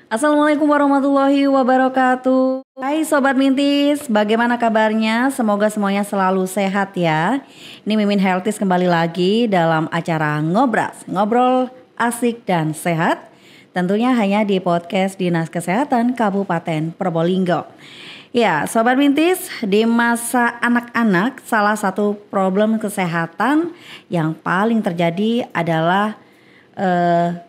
Assalamualaikum warahmatullahi wabarakatuh. Hai Sobat Mintis, bagaimana kabarnya? Semoga semuanya selalu sehat ya. Ini Mimin Healthies kembali lagi dalam acara Ngobras, ngobrol asik dan sehat. Tentunya hanya di podcast Dinas Kesehatan Kabupaten Probolinggo. Ya, Sobat Mintis, di masa anak-anak salah satu problem kesehatan yang paling terjadi adalah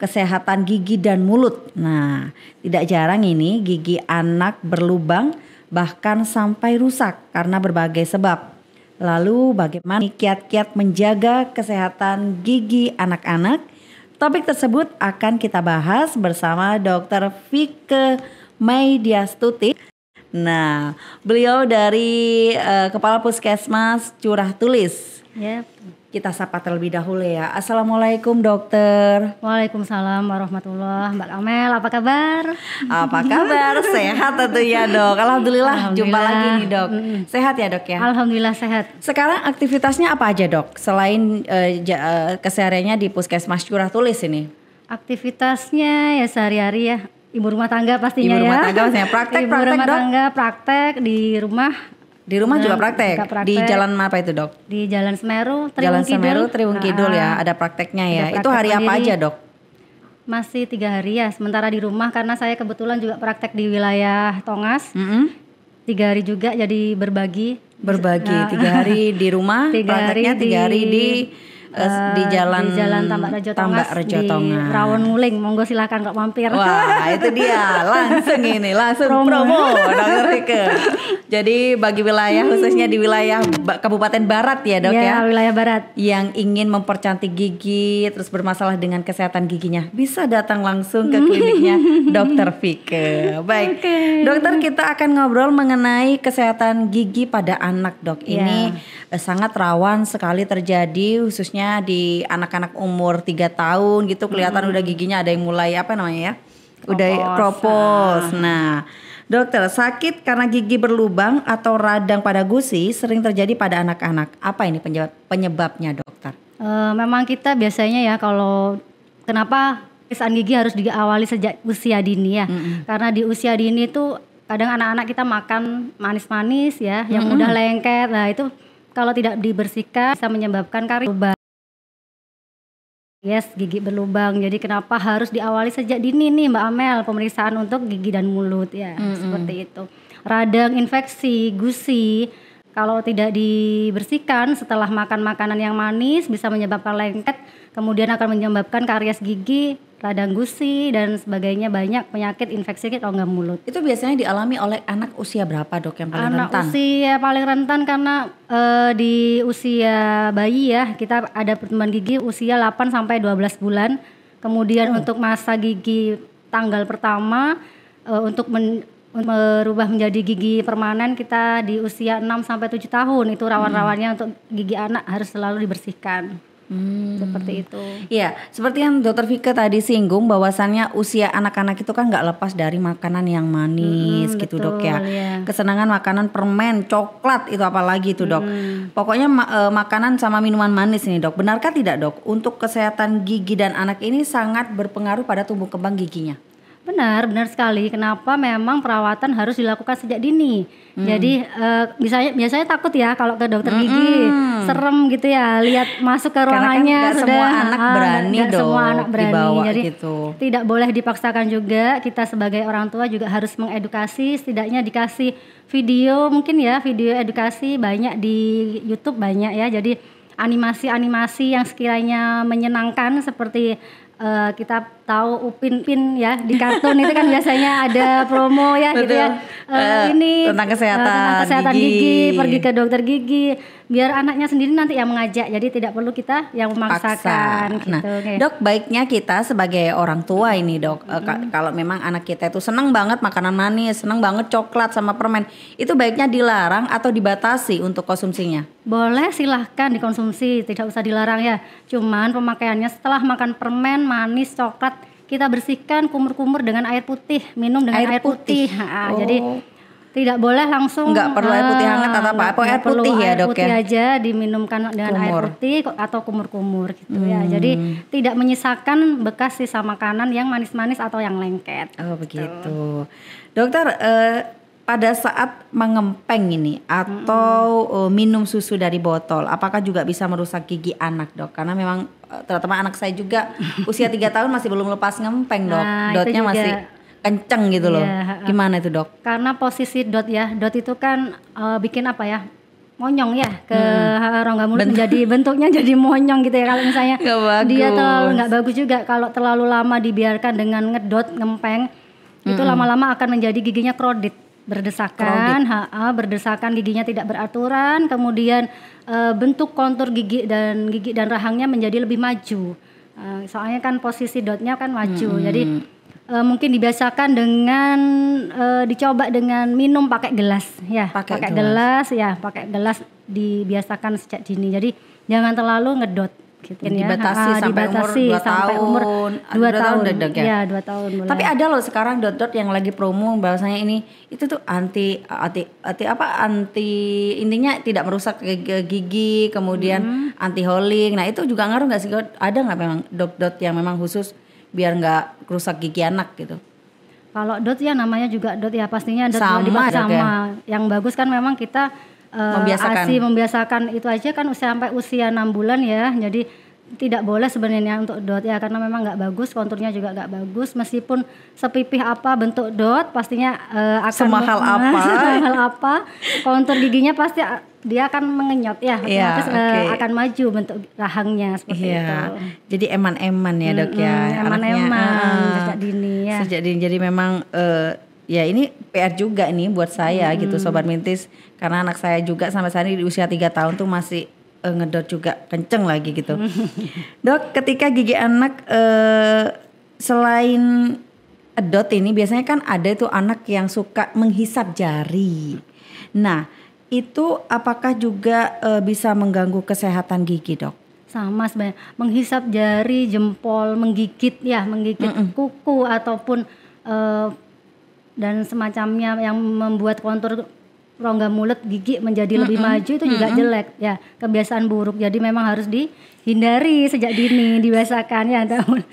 kesehatan gigi dan mulut. Nah, tidak jarang ini gigi anak berlubang bahkan sampai rusak karena berbagai sebab. Lalu bagaimana kiat-kiat menjaga kesehatan gigi anak-anak? Topik tersebut akan kita bahas bersama Dr. Vike Maidiastuti. Nah, beliau dari Kepala Puskesmas Curah Tulis. Ya. Kita sapa terlebih dahulu ya. Assalamualaikum dokter. Waalaikumsalam warahmatullahi. Mbak Amel, apa kabar? Apa kabar? Sehat tentunya dok. Alhamdulillah, jumpa lagi nih dok. Sehat ya dok ya? Alhamdulillah sehat. Sekarang aktivitasnya apa aja dok? Selain kesehariannya di Puskesmas Curah Tulis ini? Aktivitasnya ya sehari-hari ya. Ibu rumah tangga pastinya Ibu ya. rumah tangga pastinya. Praktek Ibu rumah dok? tangga praktek di rumah. Di rumah juga praktek? Di jalan apa itu dok? Di Jalan Semeru, Jalan Semeru, Triwung Kidul ya, ada prakteknya ya. Ada Itu hari apa aja dok? Masih 3 hari ya, sementara di rumah karena saya kebetulan juga praktek di wilayah Tongas. 3 hari juga jadi berbagi. 3 hari di rumah, prakteknya 3 hari di jalan Tambak Rejo Tongas, di Rawon Nguling. Monggo silakan kok mampir. Wah, itu dia. Langsung promo Dokter Vike. Jadi bagi wilayah khususnya di wilayah Kabupaten Barat ya, Dok ya. Wilayah Barat. Yang ingin mempercantik gigi terus bermasalah dengan kesehatan giginya, bisa datang langsung ke kliniknya Dokter Vike. Baik. Dokter, kita akan ngobrol mengenai kesehatan gigi pada anak, Dok. Ini sangat rawan sekali terjadi khususnya di anak-anak umur 3 tahun gitu, kelihatan udah giginya ada yang mulai udah kropos. Nah, dokter, sakit karena gigi berlubang atau radang pada gusi sering terjadi pada anak-anak. Apa ini penyebabnya, dokter? Memang kita biasanya ya kalau kenapa pemeriksaan gigi harus diawali sejak usia dini ya. Karena di usia dini itu kadang anak-anak kita makan manis-manis ya, yang mudah lengket. Nah, itu kalau tidak dibersihkan bisa menyebabkan karies berlubang. Gigi berlubang. Jadi kenapa harus diawali sejak dini nih Mbak Amel pemeriksaan untuk gigi dan mulut ya, seperti itu. Radang, infeksi, gusi kalau tidak dibersihkan setelah makan makanan yang manis bisa menyebabkan lengket, kemudian akan menyebabkan karies gigi, radang gusi dan sebagainya, banyak penyakit infeksi rongga mulut. Itu biasanya dialami oleh anak usia berapa, Dok, yang paling rentan? Anak usia paling rentan karena di usia bayi ya, kita ada pertumbuhan gigi usia 8 sampai 12 bulan. Kemudian untuk masa gigi tanggal pertama untuk merubah menjadi gigi permanen kita di usia 6 sampai 7 tahun. Itu rawan-rawannya untuk gigi anak harus selalu dibersihkan. Seperti itu. Iya, seperti yang Dokter Vike tadi singgung bahwasannya usia anak-anak itu kan nggak lepas dari makanan yang manis gitu, betul, Dok ya. Kesenangan makanan permen, coklat itu apalagi itu, Dok. Pokoknya makanan sama minuman manis nih, Dok. Benarkah tidak, Dok? Untuk kesehatan gigi dan anak ini sangat berpengaruh pada tumbuh kembang giginya. Benar sekali. Kenapa memang perawatan harus dilakukan sejak dini. Jadi biasanya takut ya kalau ke dokter gigi, serem gitu ya, lihat masuk ke ruangannya. Karena kan semua anak berani dong, semua anak berani. Dibawa jadi gitu. Tidak boleh dipaksakan juga. Kita sebagai orang tua juga harus mengedukasi, setidaknya dikasih video mungkin ya, video edukasi banyak di YouTube banyak ya. Jadi animasi-animasi yang sekiranya menyenangkan seperti kita tahu Upin Ipin ya di kartun itu kan biasanya ada promo ya gitu ya. Ini tentang kesehatan gigi, pergi ke dokter gigi, biar anaknya sendiri nanti yang mengajak. Jadi tidak perlu kita yang memaksakan gitu. Nah, Dok, baiknya kita sebagai orang tua ini, Dok, kalau memang anak kita itu senang banget makanan manis, senang banget coklat sama permen, itu baiknya dilarang atau dibatasi untuk konsumsinya? Boleh, silahkan dikonsumsi, tidak usah dilarang ya. Cuman pemakaiannya setelah makan permen, manis, coklat, kita bersihkan kumur-kumur dengan air putih, minum dengan air putih. Jadi Tidak boleh langsung. Nggak perlu air putih hangat atau apa? Apa air perlu putih ya, air Dok putih ya? aja diminumkan dengan air putih atau kumur-kumur gitu ya. Jadi tidak menyisakan bekas sisa makanan yang manis-manis atau yang lengket. Oh begitu. Dokter, pada saat mengempeng ini atau minum susu dari botol, apakah juga bisa merusak gigi anak, Dok? Karena memang terutama anak saya juga usia 3 tahun masih belum lepas ngempeng, Dok. Nah, Dotnya masih kenceng gitu loh. Gimana itu, Dok? Karena posisi dot ya, dot itu kan bikin apa ya, monyong ya ke rongga mulut, menjadi bentuknya jadi monyong gitu ya. Kalau misalnya dia terlalu nggak bagus juga kalau terlalu lama dibiarkan dengan ngedot ngempeng, itu lama-lama akan menjadi giginya krodit, berdesakan, berdesakan, giginya tidak beraturan, kemudian bentuk kontur gigi dan rahangnya menjadi lebih maju. Soalnya kan posisi dotnya kan maju, jadi mungkin dibiasakan dengan dicoba dengan minum pakai gelas ya, pakai gelas dibiasakan sejak dini. Jadi jangan terlalu ngedot gitu ya. Dibatasi sampai umur 2 tahun. Ya, 2 tahun boleh. Tapi ada loh sekarang dot-dot yang lagi promo bahwasanya ini itu tuh anti intinya tidak merusak gigi, kemudian anti holing. Nah, itu juga ngaruh enggak sih? Ada enggak memang dot-dot yang memang khusus biar nggak rusak gigi anak gitu? Kalau dot ya namanya juga dot ya, pastinya dot sama. Yang bagus kan memang kita membiasakan itu aja kan sampai usia 6 bulan ya. Jadi tidak boleh sebenarnya untuk dot ya, karena memang nggak bagus, konturnya juga nggak bagus. Meskipun sepipih apa bentuk dot, pastinya akan semahal apa kontur giginya pasti dia akan mengenyot ya, otomatis akan maju bentuk rahangnya seperti itu. Jadi eman-eman ya, Dok ya. Eman-eman sejak dini ya. Sejak dini, jadi memang ya ini PR juga nih buat saya gitu Sobat Mintis, karena anak saya juga sampai saat ini di usia 3 tahun tuh masih ngedot juga kenceng lagi gitu. Dok, ketika gigi anak selain dot ini biasanya kan ada itu anak yang suka menghisap jari. Nah, itu apakah juga bisa mengganggu kesehatan gigi, Dok? Sama sebenarnya, menghisap jari, jempol, menggigit kuku ataupun dan semacamnya yang membuat kontur rongga mulut gigi menjadi lebih maju itu juga jelek ya, kebiasaan buruk. Jadi memang harus dihindari sejak dini, dibiasakan ya.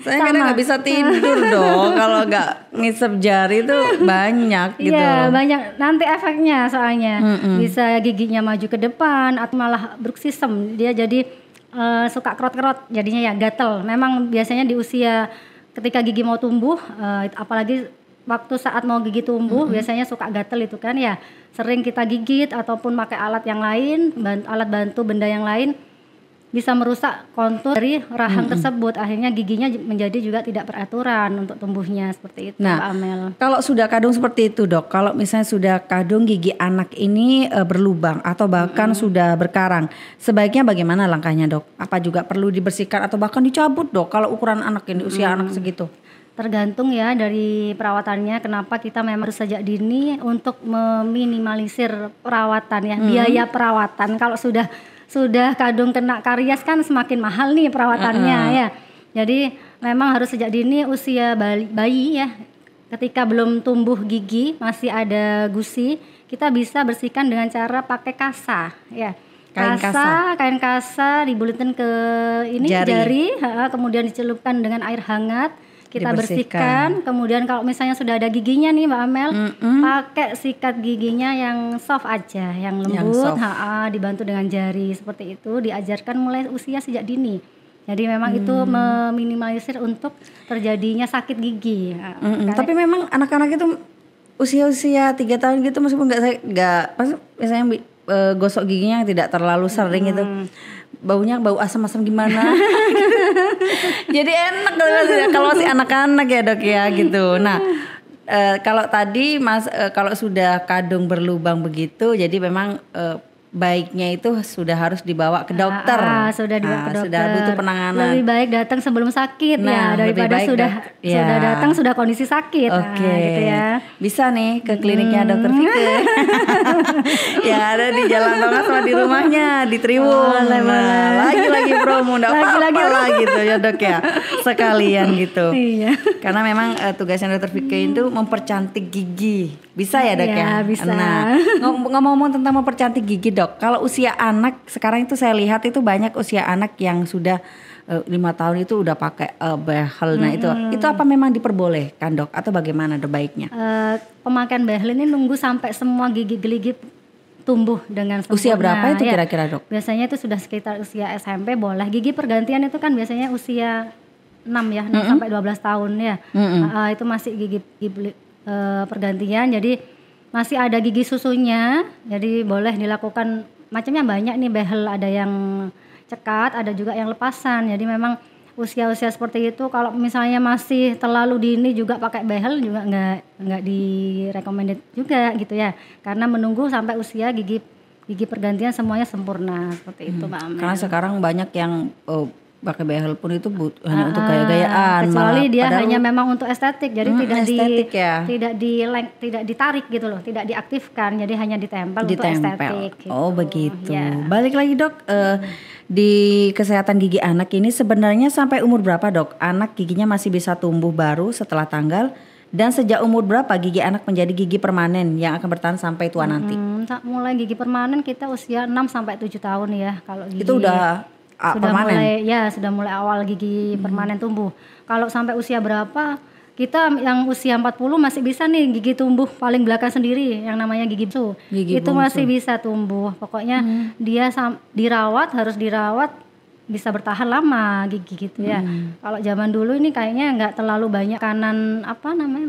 Saya kadang nggak bisa tidur dong kalau nggak ngisep jari itu banyak gitu. Iya, banyak nanti efeknya soalnya. Bisa giginya maju ke depan atau malah bruxism, dia jadi suka kerot-kerot, jadinya ya gatel. Memang biasanya di usia ketika gigi mau tumbuh, apalagi waktu saat mau gigi tumbuh biasanya suka gatel itu kan ya. Sering kita gigit ataupun pakai alat yang lain, alat bantu benda yang lain bisa merusak kontur dari rahang tersebut. Akhirnya giginya menjadi juga tidak beraturan untuk tumbuhnya seperti itu. Nah, Mbak Amel. Kalau sudah kadung seperti itu, Dok, kalau misalnya sudah kadung gigi anak ini berlubang atau bahkan sudah berkarang, sebaiknya bagaimana langkahnya, Dok? Apa juga perlu dibersihkan atau bahkan dicabut, Dok, kalau ukuran anak ini usia anak segitu? Tergantung ya dari perawatannya. Kenapa kita memang harus sejak dini untuk meminimalisir perawatan ya, biaya perawatan. Kalau sudah kadung kena karies kan semakin mahal nih perawatannya ya. Jadi memang harus sejak dini usia bayi ya. Ketika belum tumbuh gigi, masih ada gusi, kita bisa bersihkan dengan cara pakai kasa ya. Kain kasa dibulitin ke jari kemudian dicelupkan dengan air hangat. Kita bersihkan, kemudian kalau misalnya sudah ada giginya nih Mbak Amel, pakai sikat giginya yang soft aja, yang lembut, dibantu dengan jari seperti itu, diajarkan mulai usia sejak dini. Jadi memang itu meminimalisir untuk terjadinya sakit gigi. Tapi memang anak-anak itu usia-usia 3 tahun gitu meskipun nggak misalnya gosok giginya tidak terlalu sering itu. Baunya bau asam-asam gimana. Jadi enak kalau masih anak-anak ya, Dok ya gitu. Nah, kalau tadi kalau sudah kadung berlubang begitu, jadi memang baiknya itu sudah harus dibawa ke dokter. Sudah dibawa ke dokter. Sudah butuh penanganan. Lebih baik datang sebelum sakit ya daripada sudah datang sudah kondisi sakit. Oke. Gitu ya. Bisa nih ke kliniknya Dokter Vike. Yang ada di Jalan Tonga sama di rumahnya di Triwung. Lagi-lagi promo, nggak apa-apa lah gitu ya dok ya, sekalian gitu. Iya. Karena memang tugasnya dokter Vicky itu mempercantik gigi, bisa ya dok ya? Bisa. Nah ngomong-ngomong tentang mempercantik gigi dok, kalau usia anak sekarang itu saya lihat itu banyak usia anak yang sudah 5 tahun itu udah pakai behel. Nah itu apa memang diperbolehkan dok atau bagaimana dok baiknya? Pemakaian behel ini nunggu sampai semua gigi-gigi tumbuh dengan sempurna. Usia berapa itu kira-kira dok? Biasanya itu sudah sekitar usia SMP boleh. Gigi pergantian itu kan biasanya usia 6 ya, 6 sampai 12 tahun ya. Itu masih gigi pergantian, jadi masih ada gigi susunya. Jadi boleh dilakukan, macamnya banyak nih behel, ada yang cekat, ada juga yang lepasan. Jadi memang usia-usia seperti itu kalau misalnya masih terlalu dini juga pakai behel juga nggak direkomended juga gitu ya, karena menunggu sampai usia gigi pergantian semuanya sempurna seperti itu Mbak Amel. Karena sekarang banyak yang pakai behel pun itu hanya untuk gaya-gayaan, kecuali dia hanya memang untuk estetik, jadi tidak ditarik gitu loh, tidak diaktifkan, jadi hanya ditempel. Untuk estetik gitu. Oh begitu ya. Balik lagi dok, di kesehatan gigi anak ini sebenarnya sampai umur berapa dok anak giginya masih bisa tumbuh baru setelah tanggal, dan sejak umur berapa gigi anak menjadi gigi permanen yang akan bertahan sampai tua nanti? Mulai gigi permanen kita usia 6 sampai 7 tahun ya. Kalau gigi itu sudah mulai awal gigi permanen tumbuh. Kalau sampai usia berapa, kita yang usia 40 masih bisa nih gigi tumbuh paling belakang sendiri, yang namanya gigi bungsu. Itu masih bisa tumbuh. Pokoknya dia harus dirawat bisa bertahan lama gigi gitu ya. Kalau zaman dulu ini kayaknya nggak terlalu banyak makanan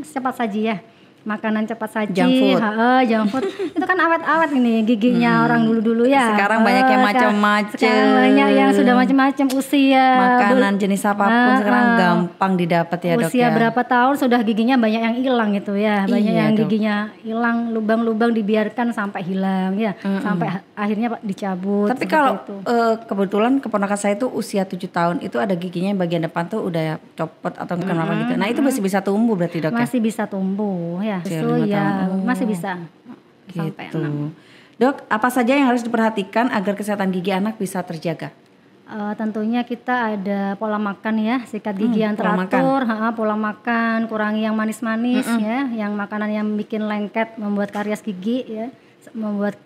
cepat saji ya. Makanan cepat saji, junk food itu kan awet-awet ini giginya orang dulu-dulu ya. Sekarang banyak yang macam-macam. Sekarang banyak yang sudah macam-macam usia. Makanan jenis apapun sekarang gampang didapat ya dok. Usia berapa tahun sudah giginya banyak yang hilang itu ya. Banyak yang giginya hilang, lubang-lubang dibiarkan sampai hilang ya, sampai akhirnya dicabut. Tapi kalau kebetulan keponakan saya itu usia 7 tahun itu ada giginya yang bagian depan tuh udah copot atau kenapa gitu. Nah itu masih bisa tumbuh berarti dok? Masih bisa tumbuh ya. Masih bisa sampai 6. Dok, apa saja yang harus diperhatikan agar kesehatan gigi anak bisa terjaga? Tentunya kita ada pola makan ya, sikat gigi yang teratur, pola makan, kurangi yang manis-manis ya, yang makanan yang bikin lengket, membuat karies gigi ya, membuat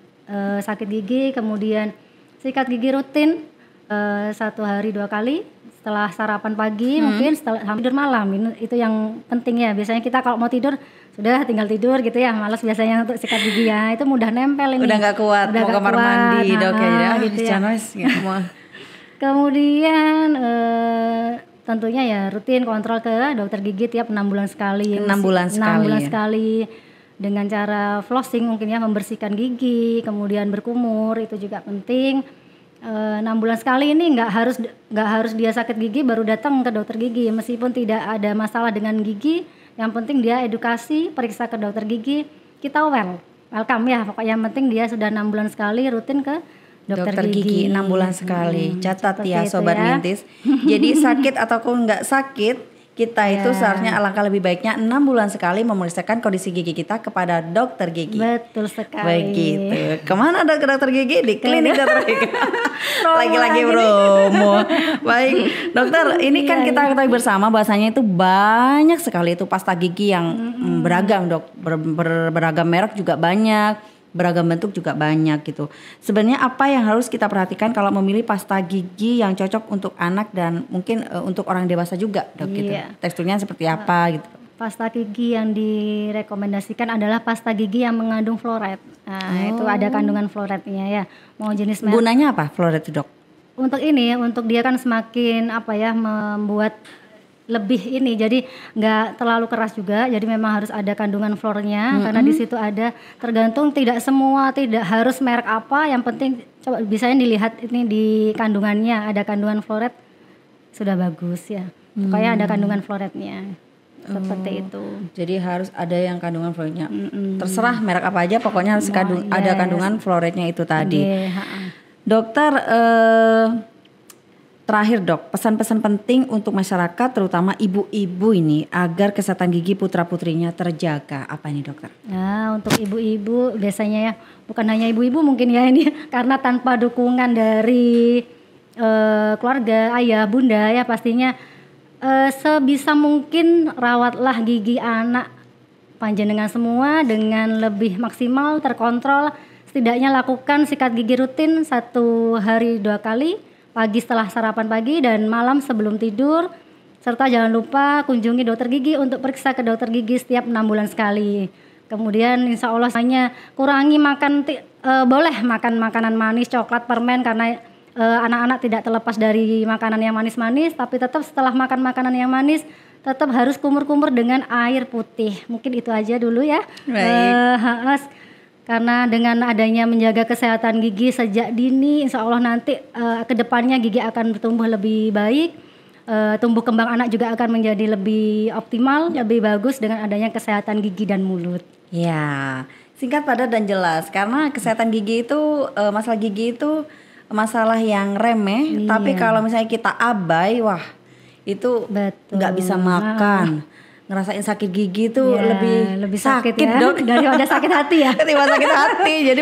sakit gigi. Kemudian sikat gigi rutin 1 hari 2 kali. Setelah sarapan pagi mungkin setelah tidur malam, itu yang penting ya. Biasanya kita kalau mau tidur sudah tinggal tidur gitu ya, malas biasanya untuk sikat gigi ya, itu mudah nempel ini. Udah nggak kuat mau kamar mandi dok ya, gitu ya. Kemudian tentunya ya rutin kontrol ke dokter gigi tiap 6 bulan sekali. 6 bulan sekali dengan cara flossing mungkin ya, membersihkan gigi, kemudian berkumur itu juga penting. 6 bulan sekali ini nggak harus dia sakit gigi baru datang ke dokter gigi, meskipun tidak ada masalah dengan gigi, yang penting dia edukasi, periksa ke dokter gigi, kita welcome ya, pokoknya yang penting dia sudah 6 bulan sekali rutin ke dokter gigi. 6 bulan sekali, catat ya sobat mintis. Jadi sakit ataupun nggak sakit, kita itu seharusnya alangkah lebih baiknya 6 bulan sekali memeriksakan kondisi gigi kita kepada dokter gigi. Betul sekali. Begitu. Kemana dokter gigi? Di klinik dokter gigi. Lagi-lagi promo. Baik, dokter. Ini kan kita ketahui bersama bahasanya itu banyak sekali itu pasta gigi yang beragam dok. Beragam merek juga banyak. Beragam bentuk juga banyak gitu. Sebenarnya apa yang harus kita perhatikan kalau memilih pasta gigi yang cocok untuk anak dan mungkin untuk orang dewasa juga dok gitu. Teksturnya seperti apa gitu. Pasta gigi yang direkomendasikan adalah pasta gigi yang mengandung fluoride. Nah, itu ada kandungan fluoride-nya ya. Mau jenis merek. Gunanya apa fluoride itu dok? Untuk dia kan semakin membuat lebih ini, jadi nggak terlalu keras juga, jadi memang harus ada kandungan fluornya, karena di situ ada, tergantung, tidak harus merek apa, yang penting coba bisanya dilihat ini di kandungannya, ada kandungan fluoride sudah bagus ya, pokoknya ada kandungan fluoride-nya seperti itu. Jadi harus ada yang kandungan fluoride-nya, terserah merek apa aja, pokoknya harus ada kandungan fluoride-nya itu tadi. Dokter, terakhir dok, pesan-pesan penting untuk masyarakat terutama ibu-ibu ini agar kesehatan gigi putra-putrinya terjaga. Apa ini dokter? Nah untuk ibu-ibu biasanya ya, bukan hanya ibu-ibu mungkin ya ini karena tanpa dukungan dari keluarga, ayah, bunda ya pastinya sebisa mungkin rawatlah gigi anak panjenengan semua dengan lebih maksimal, terkontrol. Setidaknya lakukan sikat gigi rutin 1 hari 2 kali. Pagi setelah sarapan pagi dan malam sebelum tidur, serta jangan lupa kunjungi dokter gigi untuk periksa ke dokter gigi setiap 6 bulan sekali. Kemudian insya Allah hanya kurangi makan boleh makan makanan manis, coklat, permen karena anak-anak tidak terlepas dari makanan yang manis-manis, tapi tetap setelah makan makanan yang manis tetap harus kumur-kumur dengan air putih. Mungkin itu aja dulu ya. Baik. Karena dengan adanya menjaga kesehatan gigi sejak dini, insya Allah nanti kedepannya gigi akan bertumbuh lebih baik, tumbuh kembang anak juga akan menjadi lebih optimal, lebih bagus dengan adanya kesehatan gigi dan mulut. Ya, singkat, padat dan jelas. Karena kesehatan gigi itu, masalah gigi itu masalah yang remeh, tapi kalau misalnya kita abai, wah itu nggak bisa makan. Ngerasain sakit gigi itu lebih sakit ya, dok daripada sakit hati ya. Ketimbang sakit hati, jadi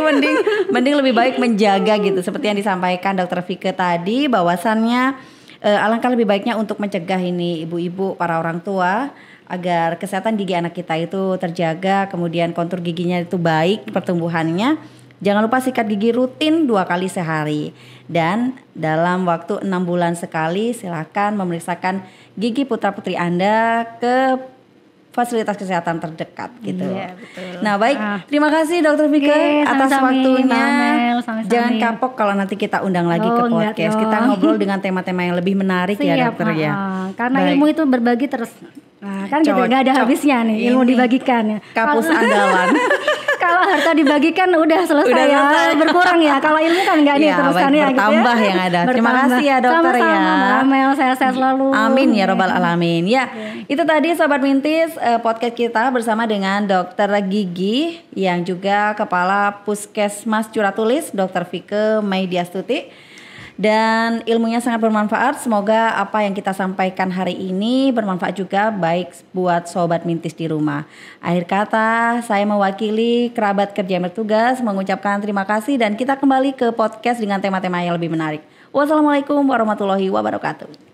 mending lebih baik menjaga gitu. Seperti yang disampaikan Dokter Vike tadi, bahwasannya alangkah lebih baiknya untuk mencegah ini ibu-ibu, para orang tua agar kesehatan gigi anak kita itu terjaga, kemudian kontur giginya itu baik pertumbuhannya. Jangan lupa sikat gigi rutin 2 kali sehari. Dan dalam waktu 6 bulan sekali silakan memeriksakan gigi putra-putri Anda ke fasilitas kesehatan terdekat gitu. Iya, betul. Nah baik, terima kasih Dokter Vike atas waktunya. Sama-sama. Jangan kapok kalau nanti kita undang lagi ke podcast. Kita ngobrol dengan tema-tema yang lebih menarik. Siap, ya dokter ya. Karena ilmu itu berbagi terus. Nah, kan gitu nggak ada habisnya nih ilmu dibagikan ya. Kapus andalan. Kalau harta dibagikan udah selesai ya, berkurang ya. Kalau ilmu kan nggak nih terusan ya, bertambah gitu ya. yang ada. Terima kasih ya dokter. Sama-sama, ya. Amel, sehat-sehat selalu. Amin ya robbal alamin. Ya, itu tadi Sobat Mintis podcast kita bersama dengan Dokter Gigi yang juga Kepala Puskesmas Curatulis, Dokter Vike Maidiastuti. Dan ilmunya sangat bermanfaat. Semoga apa yang kita sampaikan hari ini bermanfaat juga baik buat Sobat Mintis di rumah. Akhir kata, saya mewakili kerabat kerja yang bertugas mengucapkan terima kasih dan kita kembali ke podcast dengan tema-tema yang lebih menarik. Wassalamualaikum warahmatullahi wabarakatuh.